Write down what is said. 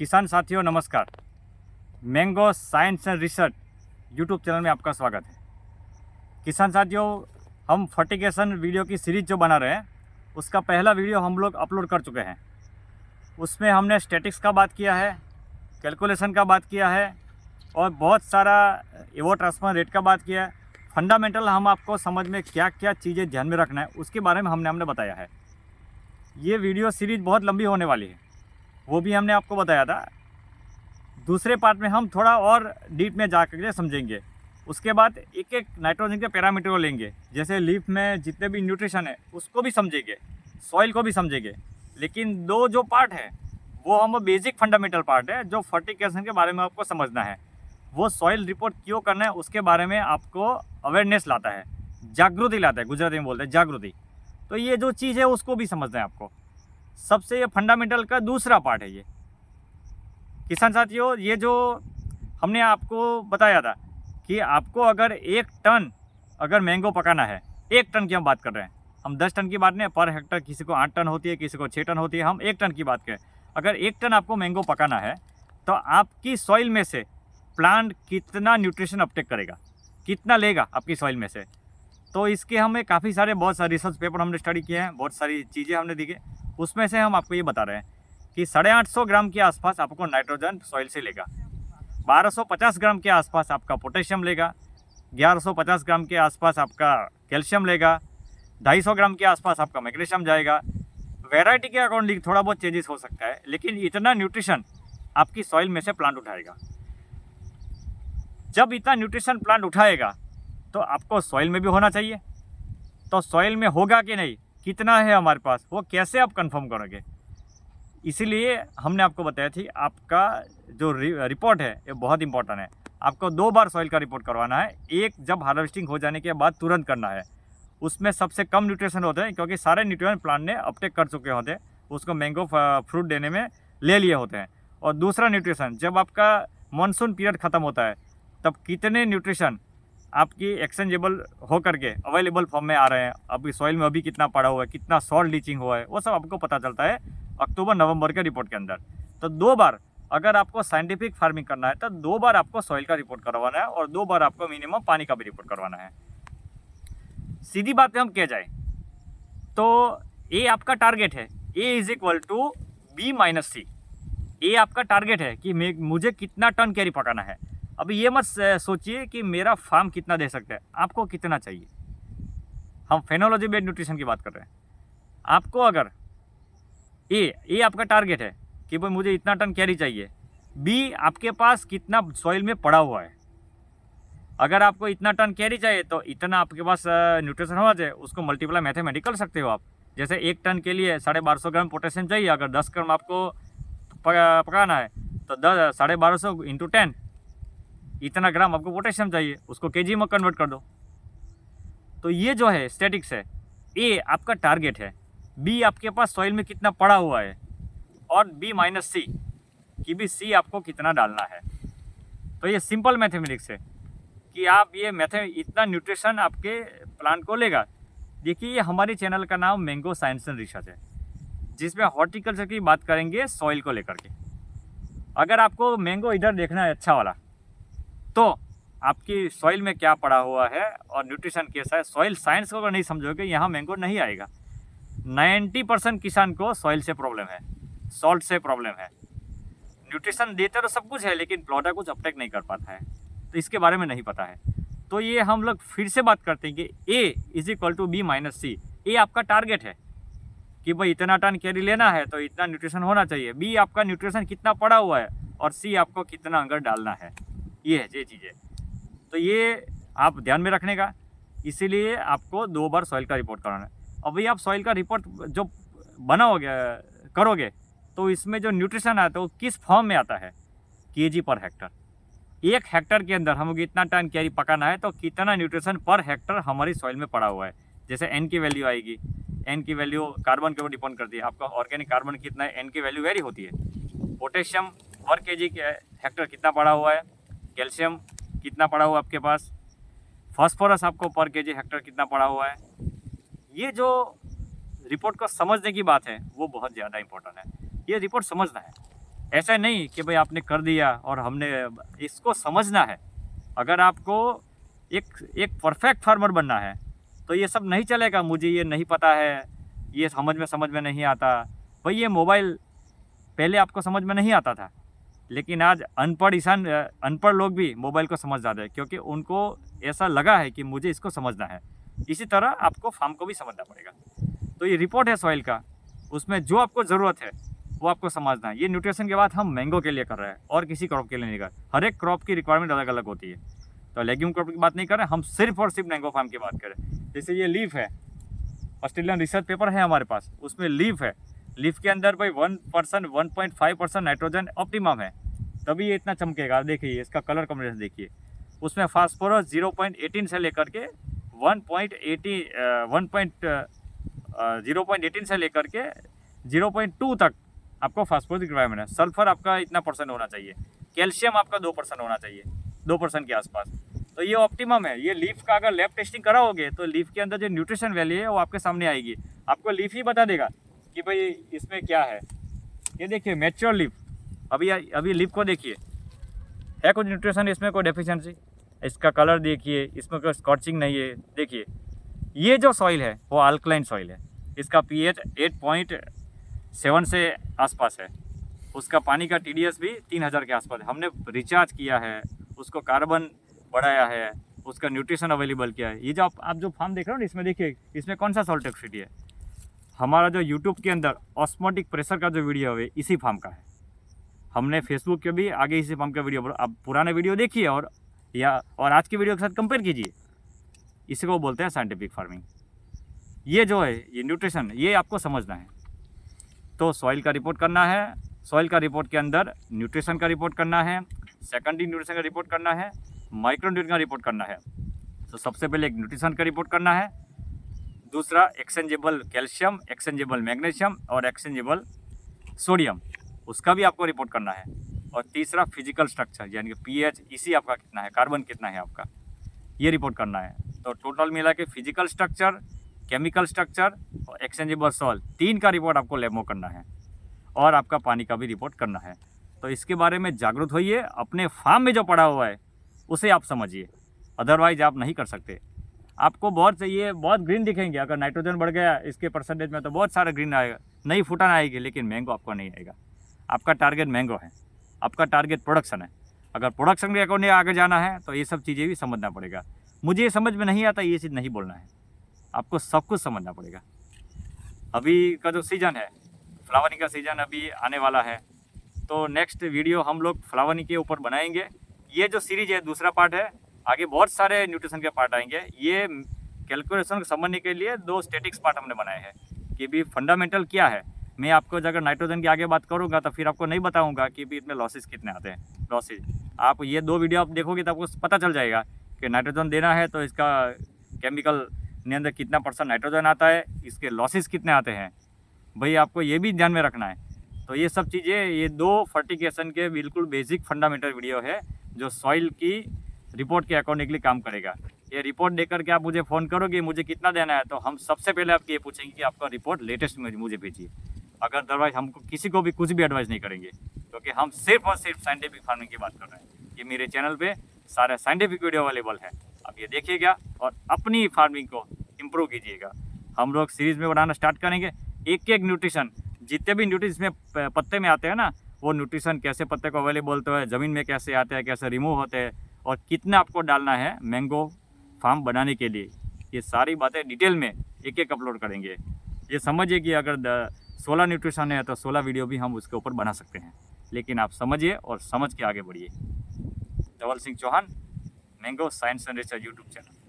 किसान साथियों नमस्कार। Mango science and research YouTube channel में आपका स्वागत है। किसान साथियों, हम फर्टिगेशन वीडियो की सीरीज जो बना रहे हैं उसका पहला वीडियो हम लोग अपलोड कर चुके हैं। उसमें हमने स्टैटिक्स का बात किया है, कैलकुलेशन का बात किया है और बहुत सारा एवो ट्रांसफर रेट का बात किया है। फंडामेंटल हम आपको समझ में क्या क्या चीज़ें ध्यान में रखना है उसके बारे में हमने बताया है। ये वीडियो सीरीज बहुत लंबी होने वाली है, वो भी हमने आपको बताया था। दूसरे पार्ट में हम थोड़ा और डीप में जा कर समझेंगे। उसके बाद एक एक नाइट्रोजन के पैरामीटर को लेंगे, जैसे लीफ में जितने भी न्यूट्रिशन है उसको भी समझेंगे, सॉइल को भी समझेंगे। लेकिन दो जो पार्ट है वो हम बेसिक फंडामेंटल पार्ट है, जो फर्टिगेशन के बारे में आपको समझना है। वो सॉइल रिपोर्ट क्यों करना है उसके बारे में आपको अवेयरनेस लाता है, जागृति लाता है, गुजराती में बोलते हैं जागृति। तो ये जो चीज़ है उसको भी समझना है आपको। सबसे ये फंडामेंटल का दूसरा पार्ट है। ये किसान साथियों, ये जो हमने आपको बताया था कि आपको अगर 1 टन अगर मैंगो पकाना है, 1 टन की हम बात कर रहे हैं, हम 10 टन की बात नहीं, पर हेक्टर किसी को 8 टन होती है, किसी को 6 टन होती है, हम 1 टन की बात करें। अगर 1 टन आपको मैंगो पकाना है तो आपकी सॉइल में से प्लांट कितना न्यूट्रिशन अपटेक करेगा, कितना लेगा आपकी सॉइल में से। तो इसके हमें काफ़ी सारे बहुत सारे रिसर्च पेपर हमने स्टडी किए हैं, बहुत सारी चीज़ें हमने देखी। उसमें से हम आपको ये बता रहे हैं कि 850 ग्राम के आसपास आपको नाइट्रोजन सॉइल से लेगा, 1250 ग्राम के आसपास आपका पोटेशियम लेगा, 1150 ग्राम के आसपास आपका कैल्शियम लेगा, 250 ग्राम के आसपास आपका मैग्नीशियम जाएगा। वैरायटी के अकॉर्डिंग थोड़ा बहुत चेंजेस हो सकता है, लेकिन इतना न्यूट्रिशन आपकी सॉइल में से प्लांट उठाएगा। जब इतना न्यूट्रिशन प्लांट उठाएगा तो आपको सॉइल में भी होना चाहिए। तो सॉइल में होगा कि नहीं, कितना है हमारे पास, वो कैसे आप कंफर्म करोगे। इसीलिए हमने आपको बताया थी आपका जो रिपोर्ट है ये बहुत इंपॉर्टेंट है। आपको 2 बार सॉइल का रिपोर्ट करवाना है। एक जब हार्वेस्टिंग हो जाने के बाद तुरंत करना है, उसमें सबसे कम न्यूट्रिशन होते हैं क्योंकि सारे न्यूट्रिशन प्लांट ने अपटेक कर चुके होते हैं, उसको मैंगो फ्रूट देने में ले लिए होते हैं। और दूसरा न्यूट्रिशन, जब आपका मानसून पीरियड ख़त्म होता है तब कितने न्यूट्रिशन आपकी एक्सचेंजेबल हो करके अवेलेबल फॉर्म में आ रहे हैं, अभी सॉइल में अभी कितना पड़ा हुआ है, कितना सॉल्ट लीचिंग हुआ है, वो सब आपको पता चलता है अक्टूबर नवंबर के रिपोर्ट के अंदर। तो 2 बार अगर आपको साइंटिफिक फार्मिंग करना है तो 2 बार आपको सॉइल का रिपोर्ट करवाना है और 2 बार आपको मिनिमम पानी का भी रिपोर्ट करवाना है। सीधी बात में हम कह जाए तो ए आपका टारगेट है, A is equal to B minus C. A आपका टारगेट है कि मुझे कितना टन कैरी पकाना है। अभी ये मत सोचिए कि मेरा फार्म कितना दे सकता है, आपको कितना चाहिए। हम फेनोलॉजी बेस्ड न्यूट्रिशन की बात कर रहे हैं। आपको अगर ए आपका टारगेट है कि भाई मुझे इतना टन कैरी चाहिए, बी आपके पास कितना सॉइल में पड़ा हुआ है। अगर आपको इतना टन कैरी चाहिए तो इतना आपके पास न्यूट्रिशन होना चाहिए, उसको मल्टीप्लाई मैथमेटिकल सकते हो आप। जैसे 1 टन के लिए 1250 ग्राम पोटेशियम चाहिए, अगर 10 ग्राम आपको पकाना है तो 1250 इंटू 10, इतना ग्राम आपको पोटेशियम चाहिए, उसको केजी में कन्वर्ट कर दो। तो ये जो है स्टैटिक्स है, ए आपका टारगेट है, बी आपके पास सॉइल में कितना पड़ा हुआ है, और बी माइनस सी कि भी सी आपको कितना डालना है। तो ये सिंपल मैथमेटिक्स है कि आप ये इतना न्यूट्रिशन आपके प्लांट को लेगा। देखिए, ये हमारे चैनल का नाम मैंगो साइंस एंड रिसर्च है, जिसमें हॉर्टिकल्चर की बात करेंगे सॉइल को लेकर के। अगर आपको मैंगो इधर देखना है अच्छा वाला, तो आपकी सॉइल में क्या पड़ा हुआ है और न्यूट्रिशन कैसा है, सॉइल साइंस को अगर नहीं समझोगे यहाँ मैंगो नहीं आएगा। 90% किसान को सॉइल से प्रॉब्लम है, सॉल्ट से प्रॉब्लम है। न्यूट्रिशन देते तो सब कुछ है, लेकिन प्लॉट कुछ अपटेक नहीं कर पाता है, तो इसके बारे में नहीं पता है। तो ये हम लोग फिर से बात करते हैं कि A is equal to B minus C. A आपका टारगेट है कि भाई इतना टन कैरी लेना है तो इतना न्यूट्रिशन होना चाहिए, बी आपका न्यूट्रिशन कितना पड़ा हुआ है, और सी आपको कितना अंगर डालना है। ये है ये चीज़ें, तो ये आप ध्यान में रखने का। इसीलिए आपको 2 बार सॉइल का रिपोर्ट कराना है। अभी आप सॉइल का रिपोर्ट जो बनाओगे करोगे तो इसमें जो न्यूट्रिशन आता है वो किस फॉर्म में आता है, केजी पर हेक्टर। 1 हेक्टर के अंदर हमको इतना टन कैरी पकाना है तो कितना न्यूट्रिशन पर हेक्टर हमारी सॉइल में पड़ा हुआ है। जैसे एन की वैल्यू आएगी, एन की वैल्यू कार्बन के ऊपर डिपेंड करती है, आपका ऑर्गेनिक कार्बन कितना है, एन की वैल्यू वेरी होती है। पोटेशियम पर केजी के हेक्टर कितना पड़ा हुआ है, कैल्शियम कितना पड़ा हुआ है आपके पास, फास्फोरस आपको पर केजी हेक्टर कितना पड़ा हुआ है। ये जो रिपोर्ट को समझने की बात है वो बहुत ज़्यादा इंपॉर्टेंट है, ये रिपोर्ट समझना है। ऐसा नहीं कि भाई आपने कर दिया और हमने, इसको समझना है। अगर आपको एक परफेक्ट फार्मर बनना है तो ये सब नहीं चलेगा, मुझे ये नहीं पता है, ये समझ में नहीं आता। भाई ये मोबाइल पहले आपको समझ में नहीं आता था, लेकिन आज अनपढ़ लोग भी मोबाइल को समझ जाते हैं, क्योंकि उनको ऐसा लगा है कि मुझे इसको समझना है। इसी तरह आपको फार्म को भी समझना पड़ेगा। तो ये रिपोर्ट है सॉइल का, उसमें जो आपको ज़रूरत है वो आपको समझना है। ये न्यूट्रिशन की बात हम मैंगो के लिए कर रहे हैं और किसी क्रॉप के लिए नहीं कर रहे। हर एक क्रॉप की रिक्वायरमेंट अलग अलग होती है, तो लेग्यूम क्रॉप की बात नहीं कर रहे, हम सिर्फ और सिर्फ मैंगो फार्म की बात करें। जैसे ये लीफ है, ऑस्ट्रेलियन रिसर्च पेपर है हमारे पास, उसमें लीफ है। लीफ के अंदर भाई 1.5% नाइट्रोजन ऑप्टिमम है, तभी ये इतना चमकेगा। देखिए इसका कलर कॉम्बिनेशन देखिए, उसमें फास्फोरस 0.18 से लेकर के 0.18 से लेकर के 0.2 तक आपको फास्फोरस की रिक्वायरमेंट है। सल्फर आपका इतना % होना चाहिए, कैल्शियम आपका 2% होना चाहिए, 2% के आसपास। तो ये ऑप्टिमम है। ये लीफ का अगर लैब टेस्टिंग कराओगे तो लीफ के अंदर जो न्यूट्रिशन वैल्यू है वो आपके सामने आएगी। आपको लीफ ही बता देगा कि भाई इसमें क्या है। ये देखिए मैच्योर लीफ, अभी लीफ को देखिए, है कुछ न्यूट्रिशन इसमें, कोई डेफिशिएंसी? इसका कलर देखिए, इसमें कोई स्कॉचिंग नहीं है। देखिए ये जो सॉइल है वो अल्कलाइन सॉइल है, इसका pH 8.7 से आसपास है, उसका पानी का TDS भी 3000 के आसपास है। हमने रिचार्ज किया है, उसको कार्बन बढ़ाया है, उसका न्यूट्रिशन अवेलेबल किया है। ये जो आप जो फार्म देख रहे हो ना, इसमें देखिए इसमें कौन सा सॉइल टॉक्सिसिटी है। हमारा जो यूट्यूब के अंदर ऑस्मोटिक प्रेशर का जो वीडियो है इसी फार्म का है। हमने फेसबुक के भी आगे इसी फार्म का वीडियो, आप पुराने वीडियो देखिए और आज की वीडियो के साथ कंपेयर कीजिए। इसी को बोलते हैं साइंटिफिक फार्मिंग। ये जो है ये न्यूट्रिशन, ये आपको समझना है। तो सॉइल का रिपोर्ट करना है, सॉइल का रिपोर्ट के अंदर न्यूट्रिशन का रिपोर्ट करना है, सेकेंडरी न्यूट्रिशन का रिपोर्ट करना है, माइक्रो न्यूट्रिशन का रिपोर्ट करना है। तो सबसे पहले एक न्यूट्रिशन का रिपोर्ट करना है, दूसरा एक्सचेंजेबल कैल्शियम, एक्सचेंजेबल मैग्नीशियम और एक्सचेंजेबल सोडियम, उसका भी आपको रिपोर्ट करना है। और तीसरा फिजिकल स्ट्रक्चर, यानी कि pH इसी आपका कितना है, कार्बन कितना है आपका, ये रिपोर्ट करना है। तो टोटल मिला के फिजिकल स्ट्रक्चर, केमिकल स्ट्रक्चर और एक्सचेंजेबल सॉइल, 3 का रिपोर्ट आपको लैब में करना है और आपका पानी का भी रिपोर्ट करना है। तो इसके बारे में जागरूक होइए, अपने फार्म में जो पड़ा हुआ है उसे आप समझिए, अदरवाइज आप नहीं कर सकते। आपको बहुत ग्रीन दिखेंगे, अगर नाइट्रोजन बढ़ गया इसके परसेंटेज में तो बहुत सारा ग्रीन आएगा, नई फुटान आएगी, लेकिन मैंगो आपको नहीं आएगा। आपका टारगेट मैंगो है, आपका टारगेट प्रोडक्शन है। अगर प्रोडक्शन के अकॉर्डिंग आगे जाना है तो ये सब चीज़ें भी समझना पड़ेगा। मुझे ये समझ में नहीं आता, ये चीज़ नहीं बोलना है, आपको सब कुछ समझना पड़ेगा। अभी का जो सीज़न है, फ्लावरिंग का सीज़न अभी आने वाला है, तो नेक्स्ट वीडियो हम लोग फ्लावरिंग के ऊपर बनाएंगे। ये जो सीरीज है दूसरा पार्ट है, आगे बहुत सारे न्यूट्रिशन के पार्ट आएंगे। ये कैलकुलेशन को समझने के लिए 2 स्टैटिक्स पार्ट हमने बनाए हैं कि भी फंडामेंटल क्या है। मैं आपको अगर नाइट्रोजन की आगे बात करूंगा तो फिर आपको नहीं बताऊंगा कि भी इसमें लॉसेस कितने आते हैं। लॉसेस आप ये 2 वीडियो आप देखोगे तो आपको पता चल जाएगा कि नाइट्रोजन देना है तो इसका केमिकल ने अंदर कितना % नाइट्रोजन आता है, इसके लॉसेस कितने आते हैं, भाई आपको ये भी ध्यान में रखना है। तो ये सब चीज़ें, ये 2 फर्टिगेशन के बिल्कुल बेसिक फंडामेंटल वीडियो है जो सॉइल की रिपोर्ट के अकॉर्डिंगली काम करेगा। ये रिपोर्ट देकर के आप मुझे फ़ोन करोगे मुझे कितना देना है, तो हम सबसे पहले आपको ये पूछेंगे कि आपका रिपोर्ट लेटेस्ट में मुझे भेजिए। अगर अदरवाइज हमको किसी को भी कुछ भी एडवाइस नहीं करेंगे, क्योंकि हम सिर्फ और सिर्फ साइंटिफिक फार्मिंग की बात कर रहे हैं। ये मेरे चैनल पे सारे साइंटिफिक वीडियो अवेलेबल है, आप ये देखिएगा और अपनी फार्मिंग को इम्प्रूव कीजिएगा। हम लोग सीरीज़ में बनाना स्टार्ट करेंगे, एक न्यूट्रिशन, जितने भी न्यूट्रिशन इसमें पत्ते में आते हैं ना, वो न्यूट्रिशन कैसे पत्ते को अवेलेबल होते हैं, ज़मीन में कैसे आते हैं, कैसे रिमूव होते हैं और कितना आपको डालना है मैंगो फार्म बनाने के लिए, ये सारी बातें डिटेल में एक अपलोड करेंगे। ये समझिए कि अगर 16 न्यूट्रिशन है तो 16 वीडियो भी हम उसके ऊपर बना सकते हैं, लेकिन आप समझिए और समझ के आगे बढ़िए। Dhawal Singh Chauhan, mango science and research YouTube channel.